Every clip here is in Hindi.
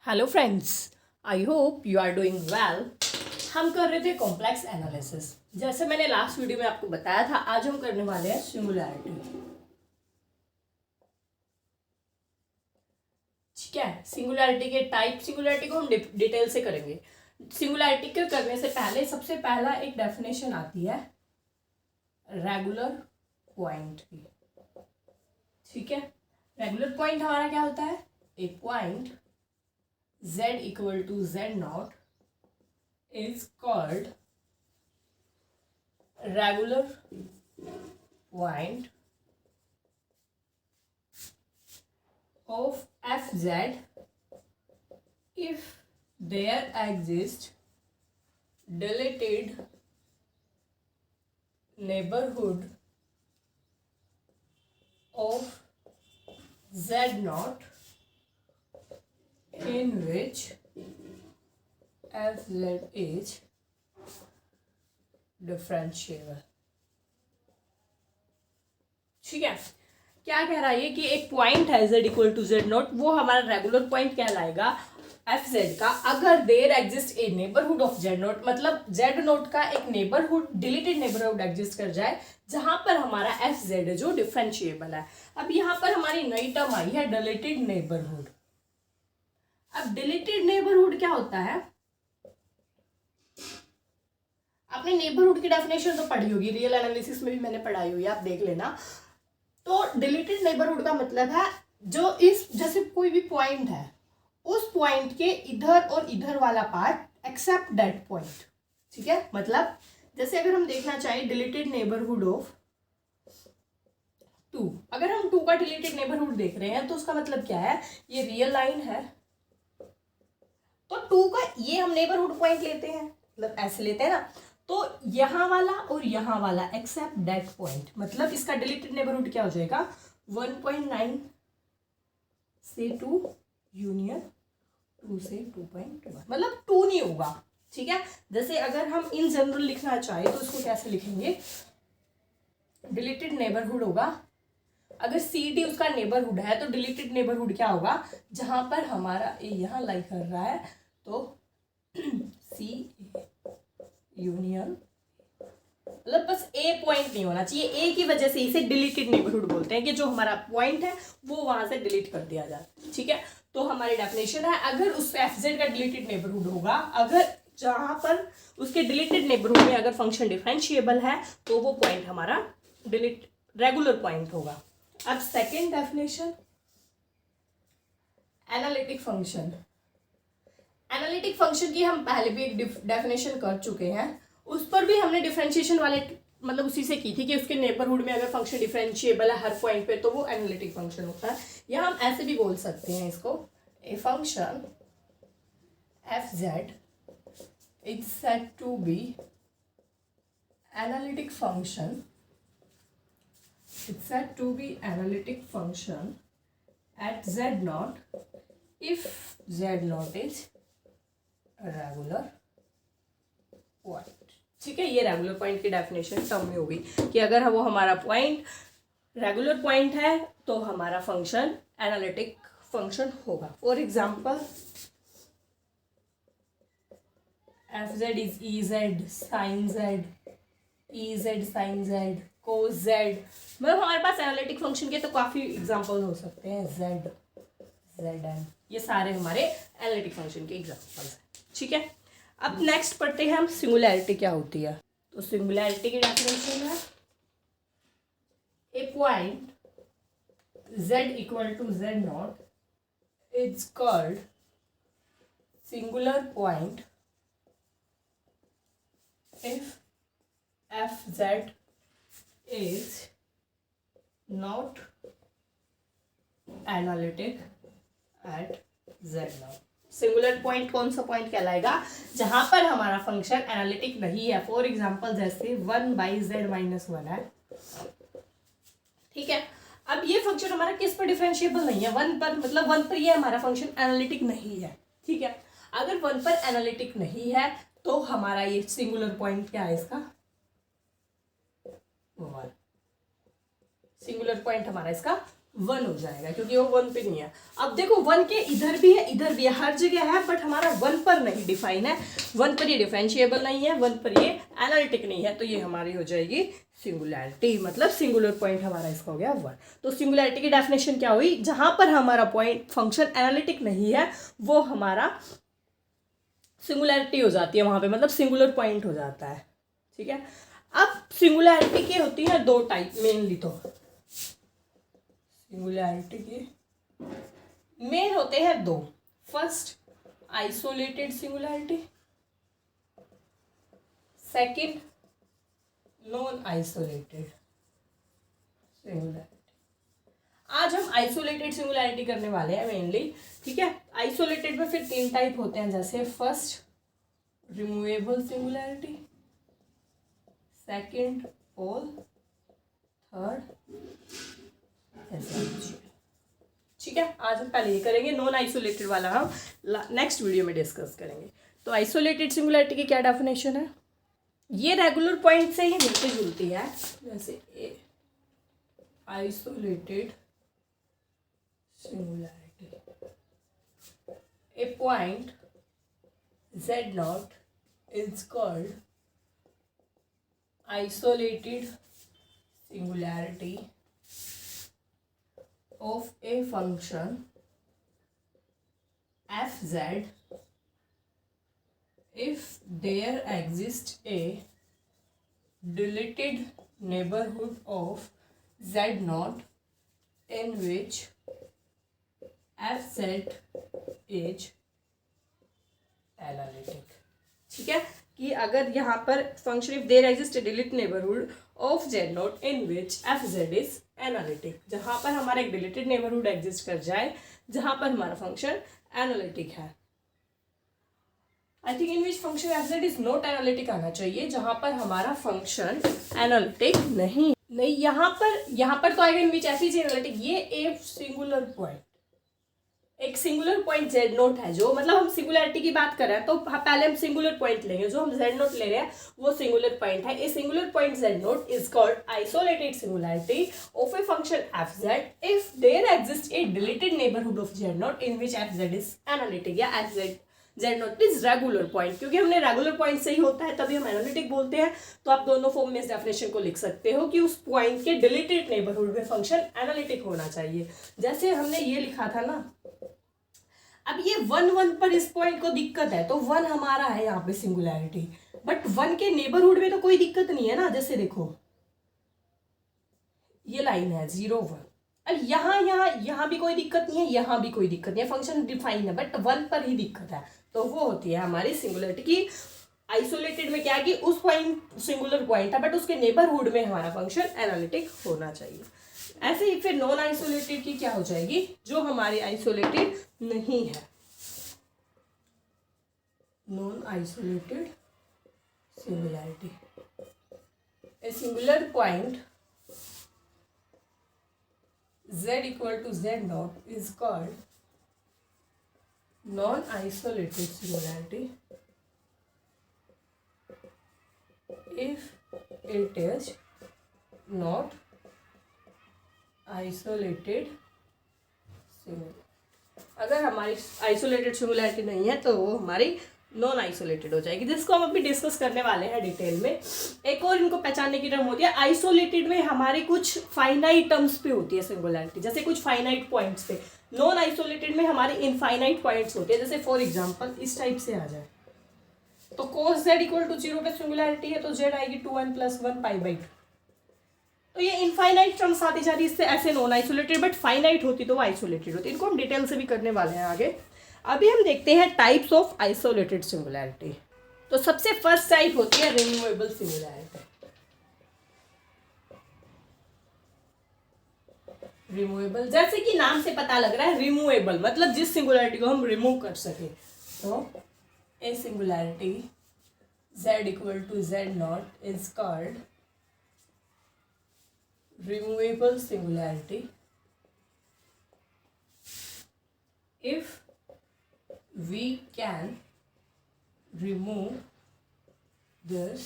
Hello friends, I hope you are doing well. हम कर रहे थे कॉम्प्लेक्स एनालिसिस। जैसे मैंने लास्ट वीडियो में आपको बताया था, आज हम करने वाले हैं सिंगुलैरिटी। ठीक है, सिंगुलैरिटी के टाइप, सिंगुलैरिटी को हम डिटेल से करेंगे। सिंगुलैरिटी के करने से पहले सबसे पहला एक डेफिनेशन आती है रेगुलर पॉइंट की। ठीक है, रेगुलर पॉइंट हमारा क्या होता है? A point z equal to z naught is called regular point of fz if there exists dilated neighborhood of z naught in which fz is differentiable। ठीक है, क्या कह रहा है ये कि एक पॉइंट है z equal to z nought, वो हमारा रेगुलर पॉइंट कहलाएगा एफ जेड का अगर there exist a neighbourhood of Z nought, मतलब जेड नोट का एक नेबरहुड, डिलीटेड नेबरहुड एग्जिस्ट कर जाए जहां पर हमारा एफ जेड है जो डिफरेंशिएबल है। अब यहाँ पर हमारी नई टर्म आई है डिलीटेड नेबरहुड। अब डिलीटेड नेबरहुड क्या होता है? आपने नेबरहुड की डेफिनेशन तो पढ़ी होगी, रियल एनालिसिस में भी मैंने पढ़ाई हुई है, आप देख लेना। तो डिलीटेड नेबरहुड का मतलब है जो इस, जैसे कोई भी पॉइंट है, उस पॉइंट के इधर और इधर वाला पार्ट एक्सेप्ट दैट पॉइंट। ठीक है, मतलब जैसे अगर हम देखना चाहें डिलीटेड नेबरहुड ऑफ 2, अगर हम 2 का डिलीटेड नेबरहुड देख रहे हैं तो उसका मतलब क्या है? ये रियल लाइन है तो 2 का ये हम नेबरहुड पॉइंट लेते हैं, मतलब ऐसे लेते हैं ना, तो यहाँ वाला और यहाँ वाला एक्सेप्ट दैट पॉइंट, मतलब इसका डिलीटेड नेबरहुड क्या हो जाएगा? 1.9 से 2 यूनियन 2 से 2.1, मतलब 2 नहीं होगा। ठीक है, जैसे अगर हम इन जनरल लिखना चाहे तो इसको कैसे लिखेंगे? डिलीटेड नेबरहुड होगा, अगर सी डी उसका नेबरहुड है तो डिलीटेड नेबरहुड क्या होगा? जहां पर हमारा ए यहाँ लाई कर रहा है तो सी यूनियन, मतलब बस ए पॉइंट नहीं होना चाहिए, ए की वजह से इसे डिलीटेड नेबरहुड बोलते हैं कि जो हमारा पॉइंट है वो वहां से डिलीट कर दिया जाए। ठीक है, तो हमारी डेफिनेशन है अगर उस एफजेड का डिलीटेड नेबरहुड होगा, अगर जहां पर उसके डिलीटेड नेबरहुड में अगर फंक्शन डिफरेंशिएबल है तो वो पॉइंट हमारा रेगुलर पॉइंट होगा। अब second definition, analytic function. Analytic function की हम पहले भी एक डेफिनेशन कर चुके हैं, उस पर भी हमने डिफरेंशिएशन वाले, मतलब उसी से की थी कि उसके नेबरहुड में अगर फंक्शन डिफरेंशिएबल है हर पॉइंट पे तो वो एनालिटिक फंक्शन होता है। या हम ऐसे भी बोल सकते हैं इसको, a function F Z is said to be analytic function, it's said to be analytic function at z naught if z naught is a regular point। ठीक है, ये रेगुलर पॉइंट की डेफिनेशन टर्म में होगी कि अगर वो हमारा पॉइंट रेगुलर पॉइंट है तो हमारा फंक्शन एनालिटिक फंक्शन होगा। For example F Z is E Z sine Z, E Z sine Z, cos Z, मतलब हमारे पास एनालिटिक फंक्शन के तो काफ़ी एग्जांपल हो सकते हैं, जेड जेड एन, ये सारे हमारे एनालिटिक फंक्शन के एग्जांपल्स हैं। ठीक है, अब नेक्स्ट पढ़ते हैं हम सिंगुलैरिटी क्या होती है। तो सिंगुलैरिटी की डेफिनेशन है a point z equal to z naught is called singular point if F Z is not analytic at z naught। Singular point कौन सा पॉइंट कहलाएगा? जहां पर हमारा फंक्शन एनालिटिक नहीं है। फॉर एग्जांपल जैसे 1/z-1 है। ठीक है, अब ये फंक्शन हमारा किस पर डिफरेंशिएबल नहीं है? 1 पर, मतलब 1 पर ये हमारा फंक्शन एनालिटिक नहीं है। ठीक है, अगर 1 पर एनालिटिक नहीं है तो हमारा ये सिंगुलर पॉइंट क्या है? इसका सिंगुलर पॉइंट हमारा इसका वन हो जाएगा, क्योंकि वो वन पे नहीं है। अब देखो वन के इधर भी है इधर भी है, हर जगह है, बट हमारा वन पर नहीं डिफाइन है, वन पर ये डिफरेंशिएबल नहीं है, वन पर ये एनालिटिक नहीं है, तो ये हमारी हो जाएगी सिंगुलैरिटी, मतलब सिंगुलर पॉइंट हमारा इसका हो गया वन। तो सिंगुलैरिटी की डेफिनेशन क्या हुई, जहां पर हमारा पॉइंट फंक्शन एनालिटिक नहीं है वो हमारा सिंगुलैरिटी हो जाती है वहां पे, मतलब सिंगुलर पॉइंट हो जाता है। ठीक है, अब सिंगुलैरिटी की होती है दो टाइप मेनली, तो सिंगुलैरिटी के मेन होते हैं दो। First isolated singularity, second non isolated singularity. आज हम आइसोलेटेड सिंगुलैरिटी करने वाले हैं मेनली। ठीक है, आइसोलेटेड में फिर तीन टाइप होते हैं, जैसे फर्स्ट रिमूवेबल सिंगुलैरिटी, सेकंड पोल, थर्ड एसेंशियल। ठीक है, आज हम पहले ये करेंगे, नॉन आइसोलेटेड वाला हम नेक्स्ट वीडियो में डिस्कस करेंगे। तो आइसोलेटेड सिंगुलैरिटी की क्या डेफिनेशन है, ये रेगुलर पॉइंट से ही मिलती जुलती है, जैसे a isolated singularity, a point z0 is called isolated singularity of a function fz if there exists a deleted neighborhood of z0 in which fz is analytic. ठीक है, कि अगर यहाँ पर function if there exist a deleted neighbourhood of Z nought in which F Z is analytic, जहाँ पर हमारा एक डिलीटेड नेबरहुड एग्जिस्ट कर जाए जहाँ पर हमारा फंक्शन एनालिटिक है। I think in which function F Z is not analytic आना चाहिए, जहाँ पर हमारा फंक्शन एनालिटिक नहीं यहाँ पर तो आएगा इन विच एफ इज एनालिटिक। ये एक सिंगुलर पॉइंट, एक सिंगुलर पॉइंट जेड नोट है, जो मतलब हम सिंगुलैरिटी की बात कर रहे हैं तो पहले हम सिंगुलर पॉइंट लेंगे, जो हम जेड नोट ले रहे हैं वो सिंगुलर पॉइंट है। A singular point Z note is called isolated singularity of a function F Z if there exist a deleted neighbourhood of Z naught in which F Z is analytic, या F Z note is regular point. क्योंकि हमने रेगुलर पॉइंट से ही होता है तभी हम एनालिटिक बोलते हैं, तो आप दोनों फॉर्म में इस डेफिनेशन को लिख सकते हो कि उस पॉइंट के डिलीटेड नेबरहुड में फंक्शन एनालिटिक होना चाहिए। जैसे हमने ये लिखा था ना, अब ये वन पर इस पॉइंट को दिक्कत है, तो वन हमारा है यहाँ पे सिंगुलैरिटी, बट वन के नेबरहुड में तो कोई दिक्कत नहीं है ना। जैसे देखो ये लाइन है 0 1, अब यहाँ भी कोई दिक्कत नहीं है, यहाँ भी कोई दिक्कत नहीं है, फंक्शन डिफाइन है, बट वन पर ही दिक्कत है, तो वो होती है हमारी सिंगुलैरिटी की। आइसोलेटेड में क्या है कि उस पॉइंट सिंगुलर पॉइंट है बट उसके नेबरहुड में हमारा फंक्शन एनालिटिक होना चाहिए। ऐसे ही फिर नॉन आइसोलेटेड की क्या हो जाएगी, जो हमारी आइसोलेटेड नहीं है, non isolated singularity, A singular point z equal to z0 is called non isolated singularity if it is not isolated singularity। अगर हमारी आइसोलेटेड सिंगुलैरिटी नहीं है तो वो हमारी नॉन आइसोलेटेड हो जाएगी, जिसको हम अभी डिस्कस करने वाले हैं डिटेल में। एक और इनको पहचानने की टर्म होती है, आइसोलेटेड में हमारे कुछ फाइनाइट टर्म्स पे होती है सिंगुलैरिटी, जैसे कुछ फाइनाइट पॉइंट्स पे। नॉन आइसोलेटेड में हमारे इनफाइनाइट पॉइंट्स होते हैं, जैसे फॉर एग्जांपल इस टाइप से आ जाए तो cos z इक्वल टू 0 पे सिंगुलैरिटी है तो z आएगी 2n + 1 π/2। तो ये इनफाइनाइट टर्म्स आती जा रही है, इससे ऐसे नॉन आइसोलेटेड, बट फाइनाइट होती तो वो आइसोलेटेड होती। इनको हम डिटेल से भी करने वाले हैं आगे। अभी हम देखते हैं टाइप्स ऑफ आइसोलेटेड सिंगुलैरिटी। तो सबसे फर्स्ट टाइप होती है रिमूवेबल सिंगुलैरिटी। रिमूवेबल, जैसे कि नाम से पता लग रहा है रिमूवेबल, मतलब जिस सिंगुलैरिटी को हम रिमूव कर सके। तो a singularity z equal to z0 is called removable singularity if we can remove this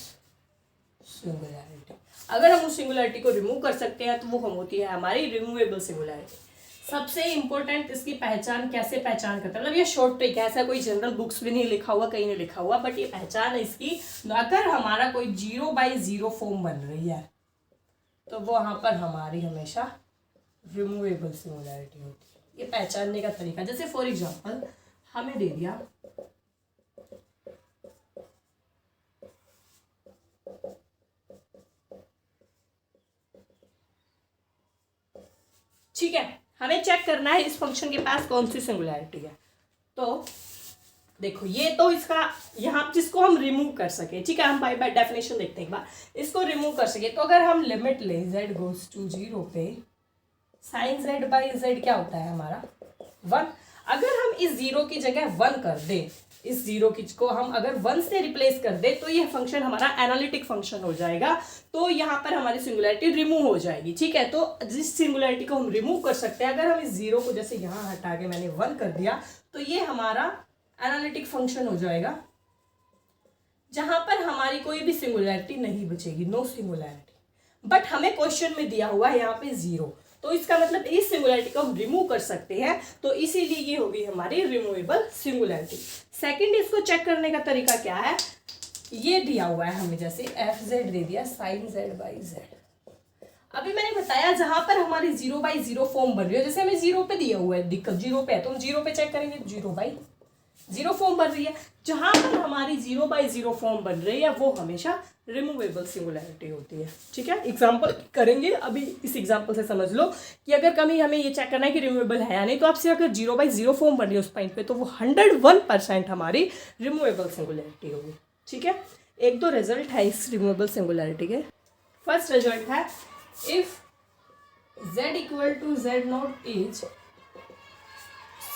singularity. अगर हम उस सिंगुलैरिटी को रिमूव कर सकते हैं तो वो हम होती है हमारी रिमूवेबल सिंगुलैरिटी। सबसे इंपॉर्टेंट इसकी पहचान कैसे पहचान करते हैं, मतलब ये शॉर्ट ट्रिक है, ऐसा कोई जनरल बुक्स भी नहीं लिखा हुआ, कहीं नहीं लिखा हुआ, बट ये पहचान है इसकी। अगर हमारा कोई 0/0 फॉर्म बन रही है तो वो वहाँ पर हमारी हमेशा रिमूवेबल सिंगुलैरिटी होती है। ये पहचानने का तरीका, जैसे फॉर एग्जांपल हमें दे दिया ठीक है, हमें चेक करना है इस फंक्शन के पास कौन सी सिंगुलैरिटी है। तो देखो ये तो इसका यहाँ जिसको हम रिमूव कर सके, ठीक है, हम बाय डेफिनेशन देखते हैं एक बार, इसको रिमूव कर सके तो अगर हम लिमिट ले z गोज टू 0 पे साइन z/z क्या होता है हमारा 1। अगर हम इस 0 की जगह 1 कर दे, इस 0 की को हम अगर 1 से रिप्लेस कर दे तो ये फंक्शन हमारा एनालिटिक फंक्शन हो जाएगा, तो यहाँ पर हमारी सिंगुलैरिटी रिमूव हो जाएगी। ठीक है, तो जिस सिंगुलैरिटी को हम रिमूव कर सकते हैं, अगर हम इस 0 को जैसे यहाँ हटा के मैंने 1 कर दिया तो ये हमारा एनालिटिक फंक्शन हो जाएगा, जहां पर हमारी कोई भी सिंगुलैरिटी नहीं बचेगी, नो सिंगुलैरिटी। बट हमें क्वेश्चन में दिया हुआ है यहाँ पे 0, तो इसका मतलब इस सिंगुलैरिटी को हम रिमूव कर सकते हैं, तो इसीलिए ये होगी हमारी रिमूवेबल सिंगुलैरिटी। सेकंड, इसको चेक करने का तरीका क्या है, ये दिया हुआ है हमें, जैसे fz दे दिया sin z/z। अभी मैंने बताया जहां पर हमारी 0/0 फॉर्म बन रही है, जैसे हमें 0 पे दिया हुआ है, दिक्कत 0 पे है तो हम 0 पे चेक करेंगे, 0/0 फॉर्म बन रही है। जहां पर हमारी 0/0 फॉर्म बन रही है वो हमेशा रिमूवेबल सिंगुलैरिटी होती है। ठीक है, एग्जांपल करेंगे, अभी इस एग्जांपल से समझ लो कि अगर कभी हमें ये चेक करना है कि रिमूवेबल है या नहीं, तो आपसे अगर 0/0 फॉर्म बन रही है उस पॉइंट पे तो वो 101% हमारी रिमूवेबल सिंगुलैरिटी होगी। ठीक है, एक दो रिजल्ट है इस रिमूवेबल सिंगुलैरिटी के। फर्स्ट रिजल्ट है, if z = z0 is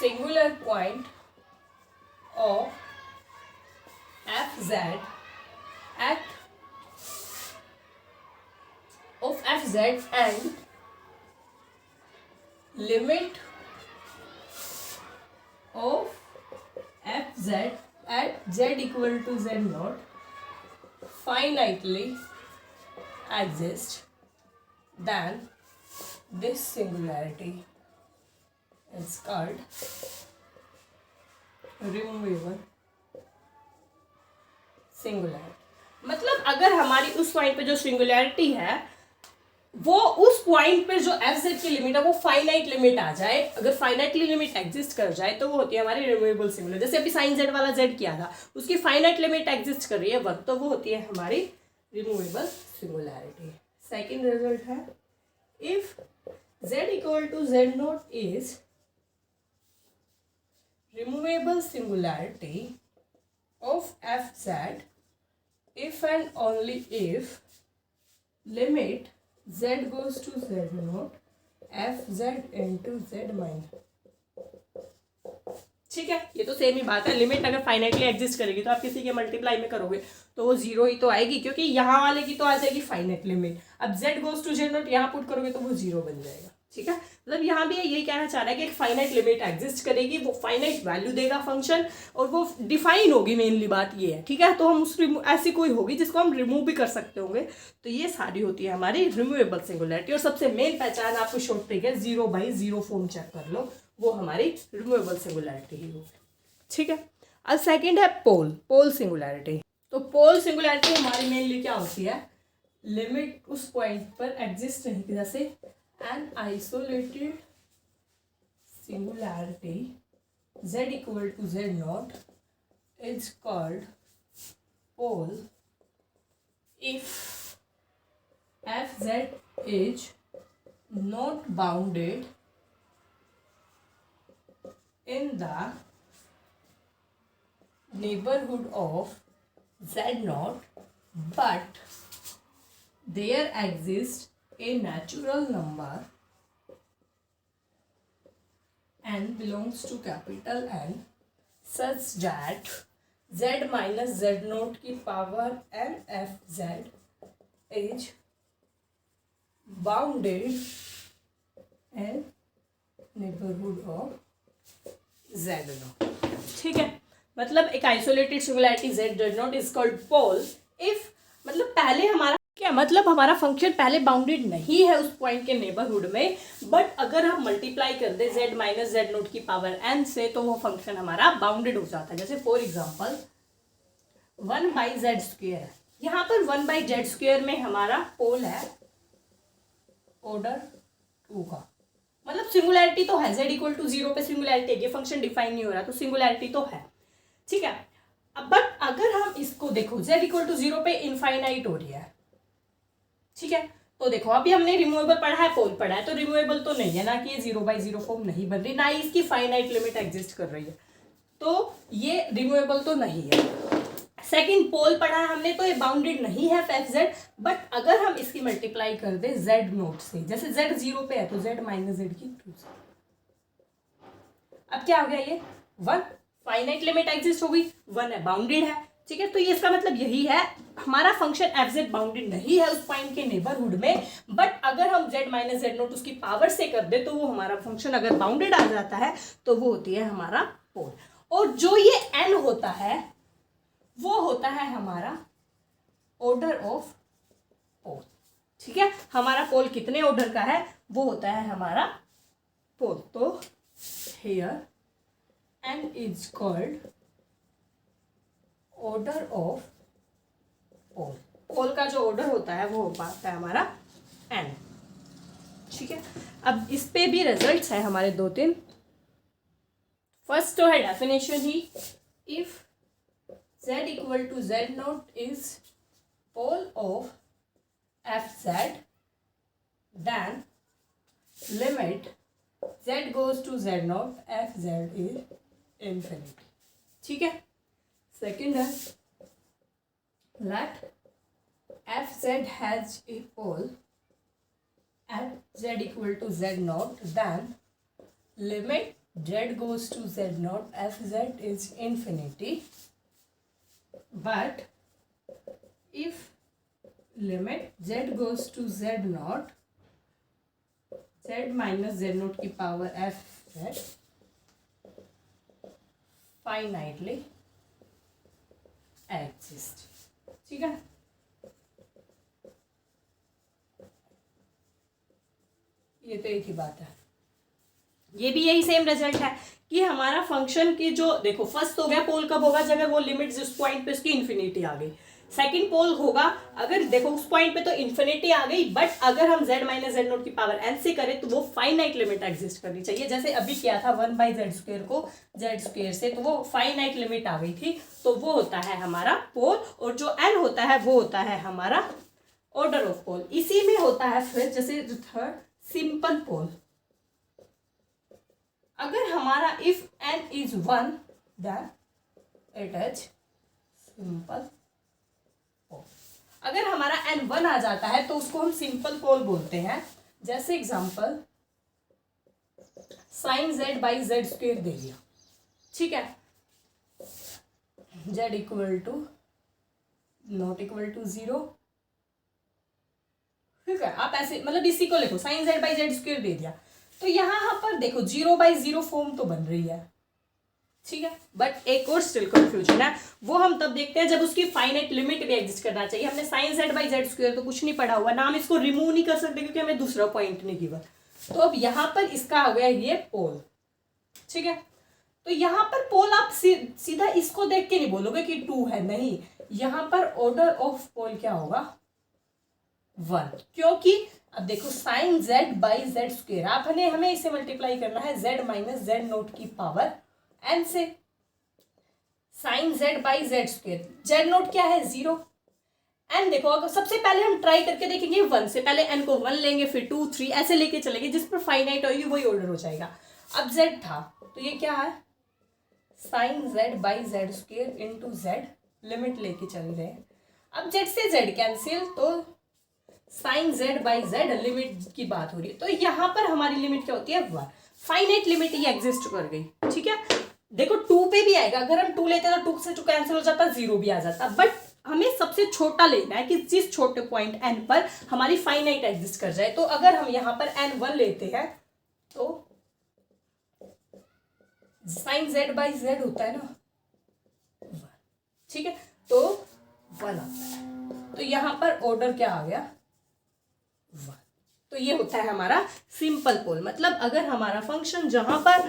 singular point of fz at of fz and limit of fz at z = z0 finitely exist, then this singularity is called removable singularity. मतलब अगर हमारी उस पॉइंट पे जो सिंगुलैरिटी है वो उस पॉइंट पे जो fz की लिमिट है वो फाइनाइट लिमिट आ जाए, अगर फाइनाइटली लिमिट एग्जिस्ट कर जाए तो वो होती है हमारी रिमूवेबल सिंगुलर। जैसे अभी साइन z वाला z किया था, उसकी फाइनाइट लिमिट एग्जिस्ट कर रही है 1, तो वो होती है हमारी रिमूवेबल सिंगुलैरिटी। सेकेंड रिजल्ट है, if z = z0 is removable singularity of fz if and only if limit z goes to z0 fz into z minus। ठीक है, ये तो सेम ही बात है, लिमिट अगर फाइनाइटली एग्जिस्ट करेगी तो आप किसी के मल्टीप्लाई में करोगे तो वो 0 ही तो आएगी, क्योंकि यहाँ वाले की तो आ जाएगी फाइनाइट लिमिट। अब z गोज टू z0 यहाँ पुट करोगे तो वो 0 बन जाएगा। ठीक है, मतलब यहाँ भी यही कहना चाह रहा है कि एक फाइनाइट लिमिट एग्जिस्ट करेगी, वो फाइनाइट वैल्यू देगा फंक्शन और वो डिफाइन होगी, मेनली बात ये है। ठीक है, तो हम उस ऐसी कोई होगी जिसको हम रिमूव भी कर सकते होंगे, तो ये सारी होती है हमारी रिमूवेबल सिंगुलैरिटी। और सबसे मेन पहचान आपको शॉर्ट ट्रिक है, 0/0 फॉर्म चेक कर लो, वो हमारी रिमूवेबल सिंगुलैरिटी ही होगी। ठीक है, अब सेकेंड है पोल सिंगुलैरिटी। तो पोल सिंगुलैरिटी हमारी मेनली क्या होती है, लिमिट उस पॉइंट पर एग्जिस्ट नहीं की, जैसे an isolated singularity z = z0 is called pole if fz is not bounded in the neighborhood of z0 but there exists a natural number n belongs to capital N such that z minus z0 की power n fz is bounded in neighborhood of z0। ठीक है, मतलब एक isolated singularity z0 is called pole if, मतलब पहले हमारा है, मतलब हमारा फंक्शन पहले बाउंडेड नहीं है उस पॉइंट के नेबरहुड में, बट अगर हम मल्टीप्लाई कर दे z माइनस जेड नोट की पावर n से तो वो फंक्शन हमारा बाउंडेड हो जाता है। जैसे फॉर एग्जांपल 1/z², यहाँ पर 1/z² में हमारा पोल है ऑर्डर 2 का, मतलब सिंगुलैरिटी तो है, z इक्वल टू 0 पे सिंगुलैरिटी है, ये फंक्शन डिफाइन नहीं हो रहा तो सिंगुलैरिटी तो है, ठीक है। अब बट अगर हम इसको देखो z इक्वल टू 0 पे इनफाइनाइट हो रही है, ठीक है, तो देखो अभी हमने रिमूवेबल पढ़ा है, पोल पढ़ा है, तो रिमूवेबल तो नहीं है ना, कि ये 0/0 फॉर्म नहीं बन रही, ना ही इसकी फाइनाइट लिमिट एग्जिस्ट कर रही है, तो ये रिमूवेबल तो नहीं है। सेकंड पोल पढ़ा है हमने, तो ये बाउंडेड नहीं है एफ जेड, बट अगर हम इसकी मल्टीप्लाई कर दे जेड नोट से, जैसे जेड 0 पे है तो जेड माइनस जेड की 2 से, अब क्या हो गया, ये 1 फाइनाइट लिमिट एग्जिस्ट हो गई, 1 है, बाउंडेड है, ठीक है। तो ये इसका मतलब यही है, हमारा फंक्शन एफ जेड बाउंडेड नहीं है उस पॉइंट के नेबरहुड में, बट अगर हम जेड माइनस जेड नोट उसकी पावर से कर दे तो वो हमारा फंक्शन अगर बाउंडेड आ जाता है तो वो होती है हमारा पोल। और जो ये एन होता है वो होता है हमारा ऑर्डर ऑफ पोल, ठीक है। हमारा पोल कितने ऑर्डर का है, वो होता है हमारा पोल। तो here n is called order of pole, पोल का जो ऑर्डर होता है वो होता है हमारा n, ठीक है। अब इस पे भी रिजल्ट्स है हमारे 2-3। फर्स्ट तो है डेफिनेशन ही, if z equal to Z note is pole of F Z then limit z goes to z nought F Z is infinity, ठीक है। सेकेंड है let F Z has a pole at z equal to z nought then limit z goes to z nought F Z is infinity, but if limit z goes to z nought z minus Z nought की power F Z finitely exist, ठीक है। ये तो एक ही बात है, ये भी यही सेम रिजल्ट है कि हमारा फंक्शन की जो देखो फर्स्ट हो गया पोल कब होगा, जब वो लिमिट जिस पॉइंट पे उसकी इन्फिनिटी आ गई। सेकंड पोल होगा अगर देखो उस पॉइंट पे तो इन्फिनिटी आ गई, बट अगर हम z माइनस जेड नोट की पावर n से करें तो वो फाइनाइट लिमिट एग्जिस्ट करनी चाहिए। जैसे अभी किया था 1/z² को z² से, तो वो फाइनाइट लिमिट आ गई थी, तो वो होता है हमारा पोल। और जो n होता है वो होता है हमारा ऑर्डर ऑफ पोल। इसी में होता है फिर जैसे थर्ड सिंपल पोल, अगर हमारा if n is 1 then it is simple. अगर हमारा n 1 आ जाता है तो उसको हम सिंपल पोल बोलते हैं। जैसे example sine z by z² दे दिया, ठीक है, z equal to not equal to 0, ठीक है। आप ऐसे मतलब इसी को लिखो साइन z बाई z² दे दिया, तो यहाँ पर देखो 0/0 फॉर्म तो बन रही है, ठीक है। बट एक और स्टिल कंफ्यूजन है, वो हम तब देखते हैं जब उसकी फाइनाइट लिमिट भी एग्जिस्ट करना चाहिए। हमने साइन z बाई z² तो कुछ नहीं पढ़ा हुआ ना, हम इसको रिमूव नहीं कर सकते क्योंकि हमें दूसरा पॉइंट नहीं गिवन। तो अब यहाँ पर इसका हो गया ये पोल, ठीक है। तो यहाँ पर पोल आप सीधा इसको देख के नहीं बोलोगे कि 2 है, नहीं, यहाँ पर ऑर्डर ऑफ पोल क्या होगा 1, क्योंकि अब देखो साइन z बाई z², आपने हमें इसे मल्टीप्लाई करना है z माइनस जेड नोट की पावर n से। Sine z by z², Z nought क्या है 0, n देखो अगर सबसे पहले हम ट्राई करके देखेंगे 1 से, पहले n को 1 लेंगे फिर 2 3 ऐसे लेके चलेंगे, जिस पर फाइनाइट होगी वही ऑर्डर हो जाएगा। अब z था तो ये क्या है sine z by z² into Z, limit लेके चल रहे हैं। अब z से z कैंसिल, तो sine z by z limit की बात हो रही है, तो यहाँ पर हमारी लिमिट क्या होती है 1, फाइनाइट लिमिट ही एग्जिस्ट कर गई, ठीक है। देखो 2 पे भी आएगा, अगर हम 2 लेते हैं तो 2 से 2 कैंसिल हो जाता, 0 भी आ जाता, बट हमें सबसे छोटा लेना है कि जिस छोटे पॉइंट n पर हमारी फाइनाइट एग्जिस्ट कर जाए। तो अगर हम यहाँ पर n 1 लेते हैं तो साइन z बाई z होता है ना 1, ठीक है, तो 1 आता है। तो यहाँ पर ऑर्डर क्या आ गया, 1। तो ये होता है हमारा सिंपल पोल, मतलब अगर हमारा फंक्शन जहां पर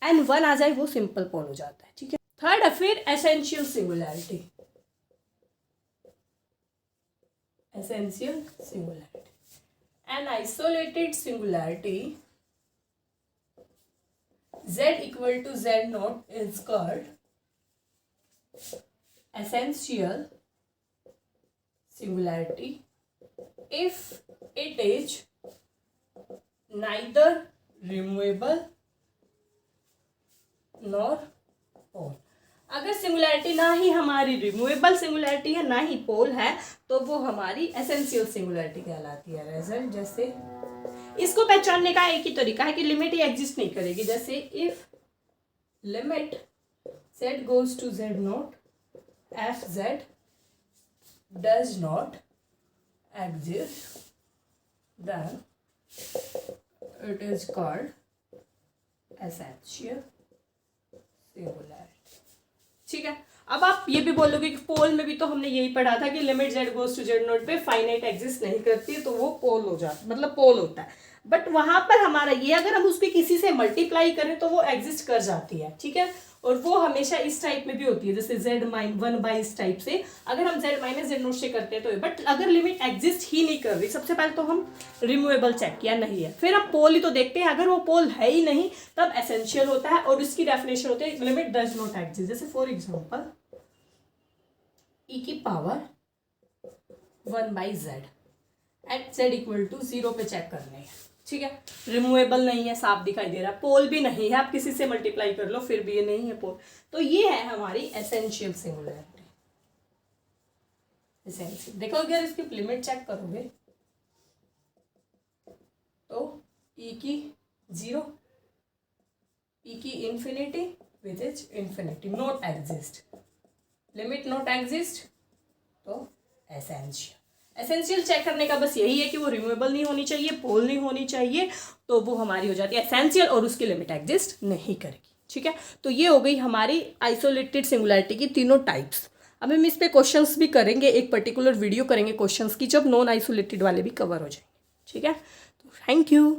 n1 आ जाए वो सिंपल पोल हो जाता है, ठीक है। थर्ड है फिर essential singularity. Essential singularity, an isolated singularity z equal to z naught is called essential singularity if it is neither removable nor pole। अगर सिंगुलैरिटी ना ही हमारी रिमूवेबल सिंगुलैरिटी है ना ही पोल है तो वो हमारी एसेंशियल सिंगुलैरिटी कहलाती है। रिजल्ट जैसे इसको पहचानने का एक ही तरीका है कि लिमिट ही एग्जिस्ट नहीं करेगी। जैसे if limit z goes to z naught fz does not exist then it is called essential singularity। ठीक है। अब आप ये भी बोलोगे कि पोल में भी तो हमने यही पढ़ा था कि limit z goes to z not पे फाइनाइट एग्जिस्ट नहीं करती तो वो पोल हो जाता, मतलब पोल होता है। बट वहां पर हमारा ये अगर हम उसके किसी से मल्टीप्लाई करें तो वो एग्जिस्ट कर जाती है, ठीक है। और वो हमेशा इस टाइप में भी होती है, जैसे z-1 बाई इस टाइप से अगर हम z माइनस z नोट से करते हैं तो। बट अगर लिमिट एग्जिस्ट ही नहीं कर रही, सबसे पहले तो हम रिमूवेबल चेक किया नहीं है, फिर हम पोल ही तो देखते हैं। अगर वो पोल है ही नहीं तब एसेंशियल होता है और उसकी डेफिनेशन होती है लिमिट डज नॉट एग्जिस्ट। जैसे फॉर एग्जाम्पल e की power 1 by z at z equal to 0 पे चेक करने हैं, ठीक है। रिमूवेबल नहीं है, साफ दिखाई दे रहा है। पोल भी नहीं है, आप किसी से मल्टीप्लाई कर लो फिर भी ये नहीं है पोल। तो ये है हमारी एसेंशियल सिंगुलैरिटी। एसेंशियल देखो अगर इसकी लिमिट चेक करोगे तो e की 0, e की infinity which is infinity, not exist, limit not exist तो एसेंशियल। एसेंशियल चेक करने का बस यही है कि वो रिमूवेबल नहीं होनी चाहिए, पोल नहीं होनी चाहिए, तो वो हमारी हो जाती है एसेंशियल और उसकी लिमिट एग्जिस्ट नहीं करेगी, ठीक है। तो ये हो गई हमारी आइसोलेटेड सिंगुलैरिटी की तीनों टाइप्स। अब हम इस पे क्वेश्चंस भी करेंगे, एक पर्टिकुलर वीडियो करेंगे क्वेश्चंस की जब नॉन आइसोलेटेड वाले भी कवर हो जाएंगे, ठीक है। तो थैंक यू।